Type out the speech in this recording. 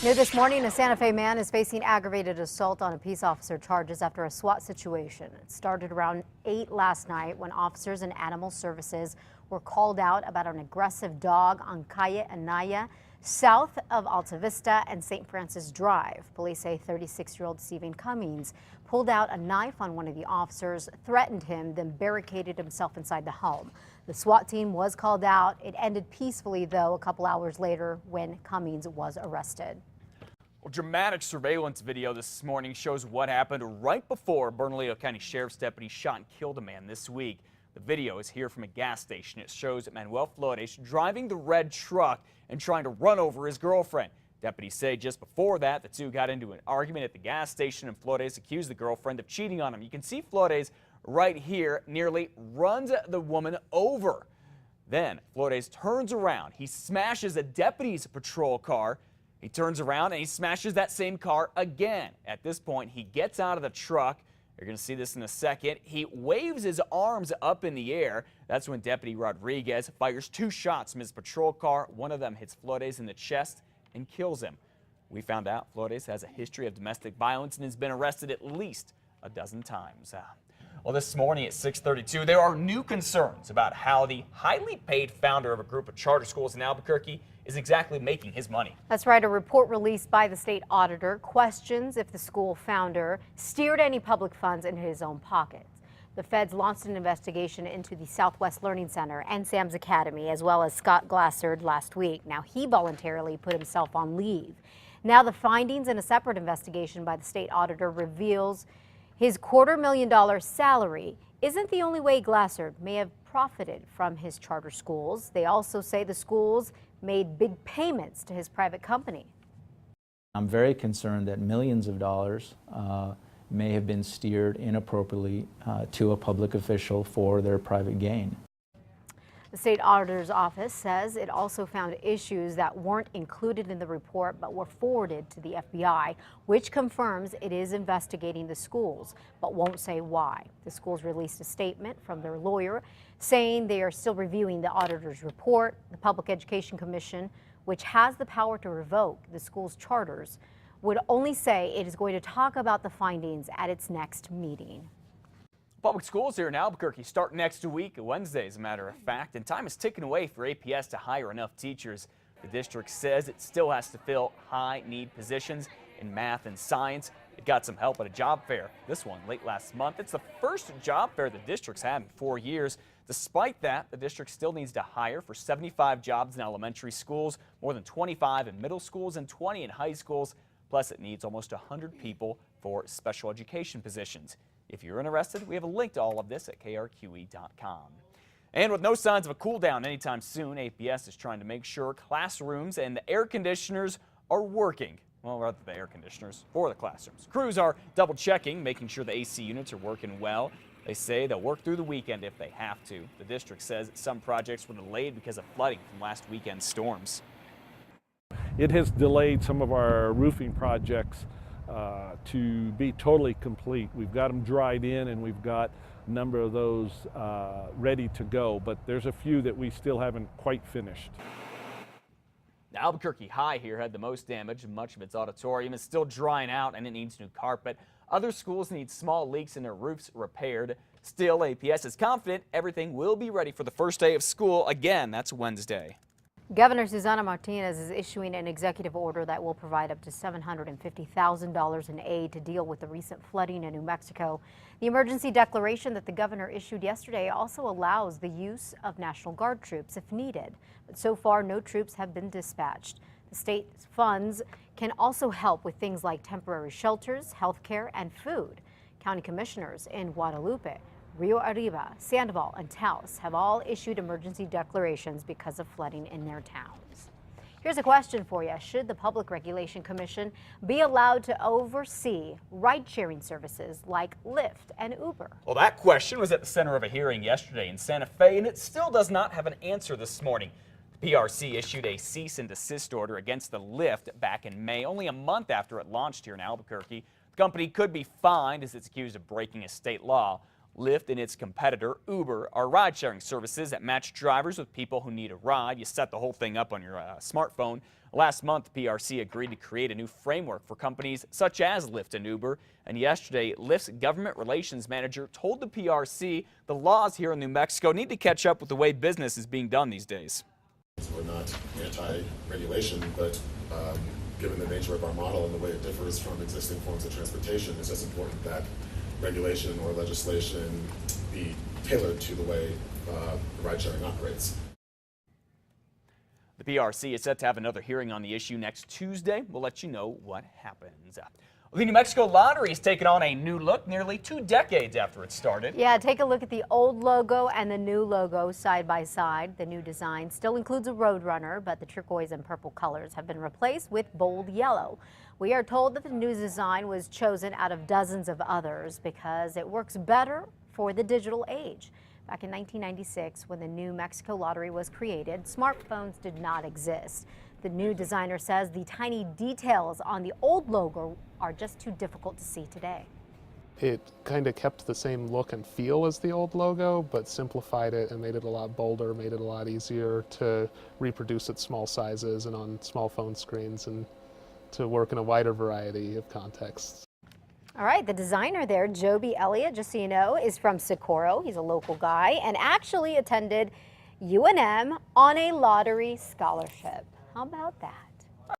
New this morning, a Santa Fe man is facing aggravated assault on a peace officer charges after a SWAT situation. It started around 8 last night when officers and animal services were called out about an aggressive dog on Calle Anaya, south of Alta Vista and St. Francis Drive. Police say 36-year-old Stephen Cummings pulled out a knife on one of the officers, threatened him, then barricaded himself inside the home. The SWAT team was called out. It ended peacefully, though, a couple hours later when Cummings was arrested. Well, dramatic surveillance video this morning shows what happened right before Bernalillo County Sheriff's deputy shot and killed a man this week. The video is here from a gas station. It shows Manuel Flores driving the red truck and trying to run over his girlfriend. Deputies say just before that, the two got into an argument at the gas station and Flores accused the girlfriend of cheating on him. You can see Flores right here nearly runs the woman over. Then Flores turns around. He smashes a deputy's patrol car. He turns around and he smashes that same car again. At this point, he gets out of the truck. You're going to see this in a second. He waves his arms up in the air. That's when Deputy Rodriguez fires 2 shots from his patrol car. One of them hits Flores in the chest and kills him. We found out Flores has a history of domestic violence and has been arrested at least a dozen times. Well, this morning at 6:32, there are new concerns about how the highly paid founder of a group of charter schools in Albuquerque is exactly making his money. That's right. A report released by the state auditor questions if the school founder steered any public funds into his own pockets. The feds launched an investigation into the Southwest Learning Center and Sam's Academy, as well as Scott Glassard last week. Now, he voluntarily put himself on leave. Now, the findings in a separate investigation by the state auditor reveals his $250,000 salary isn't the only way Glassard may have profited from his charter schools. They also say the schools made big payments to his private company. I'm very concerned that millions of dollars may have been steered inappropriately to a public official for their private gain. The state auditor's office says it also found issues that weren't included in the report but were forwarded to the FBI, which confirms it is investigating the schools but won't say why. The schools released a statement from their lawyer saying they are still reviewing the auditor's report. The Public Education Commission, which has the power to revoke the school's charters, would only say it is going to talk about the findings at its next meeting. Public schools here in Albuquerque start next week, Wednesday as a matter of fact, and time is ticking away for APS to hire enough teachers. The district says it still has to fill high-need positions in math and science. It got some help at a job fair, this one late last month. It's the first job fair the district's had in 4 years. Despite that, the district still needs to hire for 75 jobs in elementary schools, more than 25 in middle schools, and 20 in high schools. Plus, it needs almost 100 people for special education positions. If you're interested, we have a link to all of this at KRQE.com. And with no signs of a cool down anytime soon, APS is trying to make sure classrooms and the air conditioners are working. Well, rather the air conditioners for the classrooms. Crews are double checking, making sure the AC units are working well. They say they'll work through the weekend if they have to. The district says that some projects were delayed because of flooding from last weekend's storms. It has delayed some of our roofing projects to be totally complete. We've got them dried in and we've got a number of those ready to go, but there's a few that we still haven't quite finished. Now, Albuquerque High here had the most damage. Much of its auditorium is still drying out and it needs new carpet. Other schools need small leaks in their roofs repaired. Still, APS is confident everything will be ready for the first day of school. Again, that's Wednesday. Governor Susana Martinez is issuing an executive order that will provide up to $750,000 in aid to deal with the recent flooding in New Mexico. The emergency declaration that the governor issued yesterday also allows the use of National Guard troops if needed. But so far, no troops have been dispatched. The state's funds can also help with things like temporary shelters, health care, and food. County commissioners in Guadalupe, Rio Arriba, Sandoval, and Taos have all issued emergency declarations because of flooding in their towns. Here's a question for you. Should the Public Regulation Commission be allowed to oversee ride-sharing services like Lyft and Uber? Well, that question was at the center of a hearing yesterday in Santa Fe, and it still does not have an answer this morning. The PRC issued a cease and desist order against the Lyft back in May, only a month after it launched here in Albuquerque. The company could be fined as it's accused of breaking a state law. Lyft and its competitor, Uber, are ride-sharing services that match drivers with people who need a ride. You set the whole thing up on your smartphone. Last month, the PRC agreed to create a new framework for companies such as Lyft and Uber. And yesterday, Lyft's government relations manager told the PRC the laws here in New Mexico need to catch up with the way business is being done these days. We're not anti-regulation, but given the nature of our model and the way it differs from existing forms of transportation, it's just important that regulation or legislation be tailored to the way ride-sharing operates. The PRC is set to have another hearing on the issue next Tuesday. We'll let you know what happens. The New Mexico Lottery is taking on a new look nearly 2 decades after it started. Yeah, take a look at the old logo and the new logo side by side. The new design still includes a Roadrunner, but the turquoise and purple colors have been replaced with bold yellow. We are told that the new design was chosen out of dozens of others because it works better for the digital age. Back in 1996, when the New Mexico Lottery was created, smartphones did not exist. The new designer says the tiny details on the old logo are just too difficult to see today. It kind of kept the same look and feel as the old logo, but simplified it and made it a lot bolder, made it a lot easier to reproduce at small sizes and on small phone screens and to work in a wider variety of contexts. All right, the designer there, Joby Elliott, just so you know, is from Socorro. He's a local guy and actually attended UNM on a lottery scholarship. How about that?